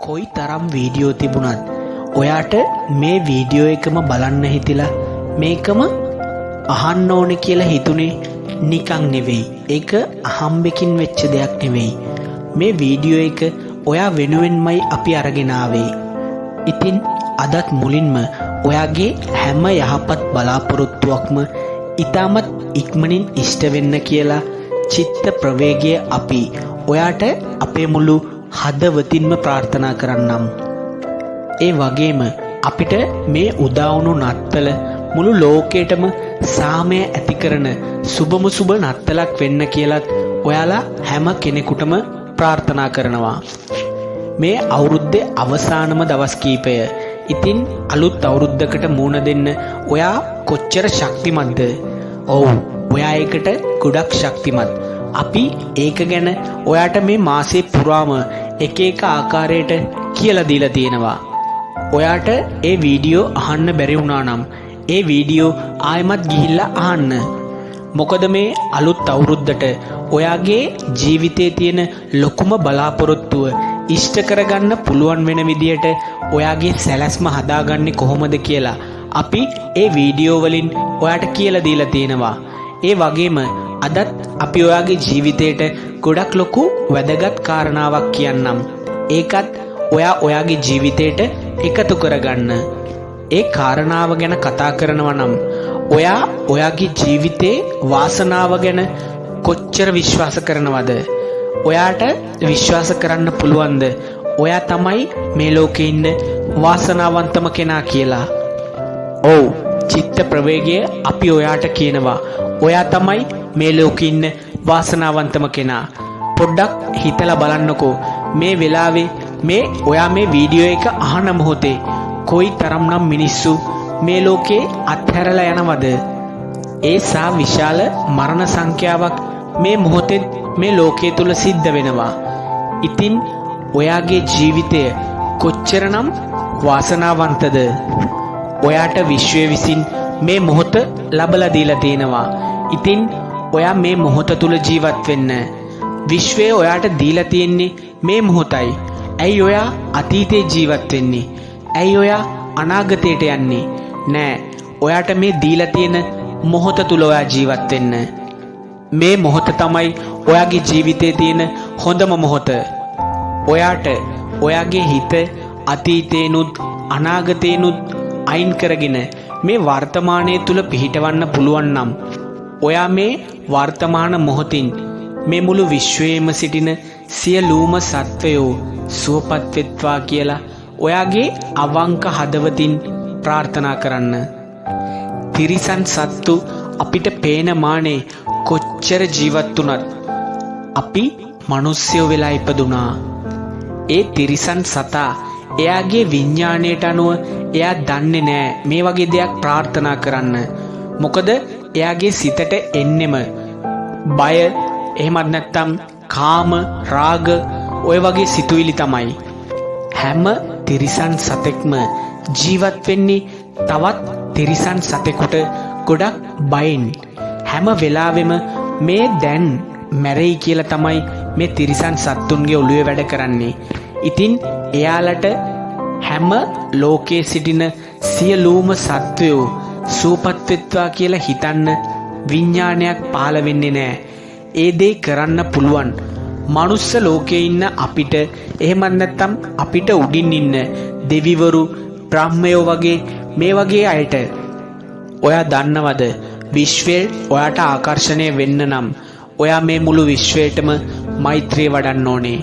කොයි තරම් වීඩියෝ තිබුණත් ඔයාට මේ වීඩියෝ එකම බලන්න හිතිලා මේකම අහන්න ඕනේ කියලා හිතුනේ නිකන් නෙවෙයි. ඒක අහම්බෙකින් වෙච්ච දෙයක් නෙවෙයි. මේ වීඩියෝ එක ඔයා වෙනුවෙන්මයි අපි අරගෙන ආවේ. ඉතින් අදත් මුලින්ම ඔයාගේ හැම යහපත් බලාපොරොත්තුවක්ම ඊටමත් ඉක්මනින් ඉෂ්ට වෙන්න කියලා චිත්ත ප්‍රවේගය අපි ඔයාට අපේ මුළු හදවතින්ම ප්‍රාර්ථනා කරන්නම්. ඒ වගේම අපිට මේ උදා වුණු නත්තල මුළු ලෝකෙටම සාමය ඇති කරන සුබම සුබ නත්තලක් වෙන්න කියලත් ඔයාලා හැම කෙනෙකුටම ප්‍රාර්ථනා කරනවා. මේ අවුරුද්දේ අවසානම දවස් කීපය. ඉතින් අලුත් අවුරුද්දකට මුණ දෙන්න ඔයා කොච්චර ශක්තිමත්ද? ඔව්, ඔයා ඒකට ගොඩක් ශක්තිමත්. අපි ඒක ගැන ඔයාට මේ මාසේ පුරාම එක එක ආකාරයට කියලා දීලා තියෙනවා. ඔයාට ඒ වීඩියෝ අහන්න බැරි වුණා නම් ඒ වීඩියෝ ආයෙමත් ගිහිල්ලා අහන්න. මොකද මේ අලුත් අවුරුද්දට ඔයාගේ ජීවිතයේ තියෙන ලොකුම බලාපොරොත්තුව ඉෂ්ට කරගන්න පුළුවන් වෙන විදියට ඔයාගේ සැලැස්ම හදාගන්නේ කොහොමද කියලා අපි ඒ වීඩියෝ වලින් ඔයාට කියලා දීලා තියෙනවා. ඒ වගේම අදත් අපි ඔයාගේ ජීවිතයට ගොඩක් ලොකු වැදගත් කාරණාවක් කියන්නම්. ඒකත් ඔයා ඔයාගේ ජීවිතයට එකතු කරගන්න. ඒ කාරණාව ගැන කතා කරනවා නම් ඔයා ඔයාගේ ජීවිතේ වාසනාව ගැන කොච්චර විශ්වාස කරනවද? ඔයාට විශ්වාස කරන්න පුළුවන්ද ඔයා තමයි මේ ලෝකේ ඉන්න වාසනාවන්තම කෙනා කියලා? ඔව්, චිත්ත ප්‍රවේගය අපි ඔයාට කියනවා ඔයා තමයි මේ ලෝකේ ඉන්න වාසනාවන්තම කෙනා. පොඩ්ඩක් හිතලා බලන්නකෝ මේ වෙලාවේ මේ ඔයා මේ වීඩියෝ එක අහන මොහොතේ කොයි තරම්නම් මිනිස්සු මේ ලෝකේ අත්හැරලා යනවද? ඒ සා විශාල මරණ සංඛ්‍යාවක් මේ මොහොතේ මේ ලෝකයේ තුල සිද්ධ වෙනවා. ඉතින් ඔයාගේ ජීවිතය කොච්චරනම් වාසනාවන්තද? ඔයාට විශ්වය විසින් මේ මොහොත ලබලා දීලා තියෙනවා. ඉතින් ඔයා මේ මොහොත තුල ජීවත් වෙන්න. විශ්වය ඔයාට දීලා තියෙන්නේ මේ මොහොතයි. ඇයි ඔයා අතීතේ ජීවත් වෙන්නේ? ඇයි ඔයා අනාගතයට යන්නේ? නෑ, ඔයාට මේ දීලා තියෙන මොහොත තුල ඔයා ජීවත් වෙන්න. මේ මොහොත තමයි ඔයාගේ ජීවිතයේ තියෙන හොඳම මොහොත. ඔයාට ඔයාගේ හිත අතීතේනුත් අනාගතේනුත් අයින් කරගෙන මේ වර්තමානයේ තුල පිහිටවන්න පුළුවන් නම් ඔයා මේ වර්තමාන මොහොතින් මේ මුළු විශ්වයේම සිටින සියලුම සත්වයෝ සුවපත් වෙත්වා කියලා ඔයාගේ අවංක හදවතින් ප්‍රාර්ථනා කරන්න. තිරිසන් සත්තු අපිට පේන මානේ කොච්චර ජීවත් වුණත් අපි මිනිස්සුયો වෙලා ඉපදුනා. ඒ තිරිසන් සතා එයාගේ විඥාණයට අනුව එයා දන්නේ නෑ මේ වගේ දෙයක් ප්‍රාර්ථනා කරන්න. මොකද එයාගේ සිතට එන්නෙම බය, එහෙමත් නැත්නම් කාම, රාග ඔය වගේ සිතුවිලි තමයි. හැම තිරිසන් සතෙක්ම ජීවත් වෙන්නේ තවත් තිරිසන් සතෙකුට ගොඩක් බයෙන්. හැම වෙලාවෙම මේ දැන් මැරෙයි කියලා තමයි මේ තිරිසන් සත්තුන්ගේ ඔළුවේ වැඩ කරන්නේ. ඉතින් එයාලට හැම ලෝකයේ සිටින සියලුම සත්වයෝ සූපත් වෙත්වා කියලා හිතන්න විඥානයක් පහළ වෙන්නේ නැහැ. ඒ දේ කරන්න පුළුවන් මනුස්ස ලෝකයේ ඉන්න අපිට, එහෙමත් නැත්නම් අපිට උඩින් ඉන්න දෙවිවරු, බ්‍රහ්මයෝ වගේ මේ වගේ අයට. ඔයා දන්නවද විශ්වය ඔයාට ආකර්ෂණය වෙන්න නම් ඔයා මේ මුළු විශ්වයටම මෛත්‍රිය වඩන්න ඕනේ.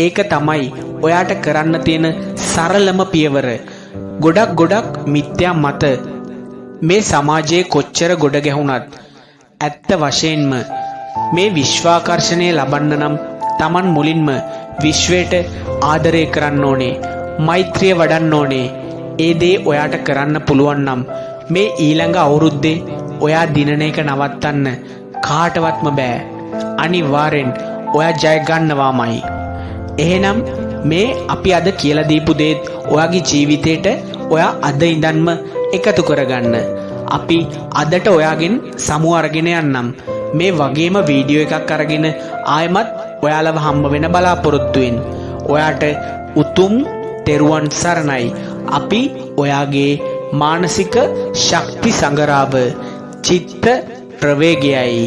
ඒක තමයි ඔයාට කරන්න තියෙන සරලම පියවර. ගොඩක් මිත්‍යා මත මේ සමාජයේ කොච්චර ගොඩ ගැහුණත් ඇත්ත වශයෙන්ම මේ විශ්වාකර්ෂණය ලබන්න නම් Taman මුලින්ම විශ්වයට ආදරය කරන්න ඕනේ, මෛත්‍රිය වඩන්න ඕනේ. ඒ දේ ඔයාට කරන්න පුළුවන් නම් මේ ඊළඟ අවුරුද්දේ ඔයා දිනන එක නවත්තන්න කාටවත්ම බෑ. අනිවාර්යෙන් ඔයා ජය ගන්නවාමයි. එහෙනම් මේ අපි අද කියලා දීපු දේත් ඔයාගේ ජීවිතේට ඔයා අද ඉඳන්ම එකතු කරගන්න. අපි අදට ඔයාගෙන් සමු අරගෙන යන්නම්. මේ වගේම වීඩියෝ එකක් අරගෙන ආයෙමත් ඔයාලව හම්බ වෙන බලාපොරොත්තුෙන්. ඔයාට උතුම් තෙරුවන් සරණයි. අපි ඔයාගේ මානසික ශක්ති සංගරාව චිත්ත ප්‍රවේගයයි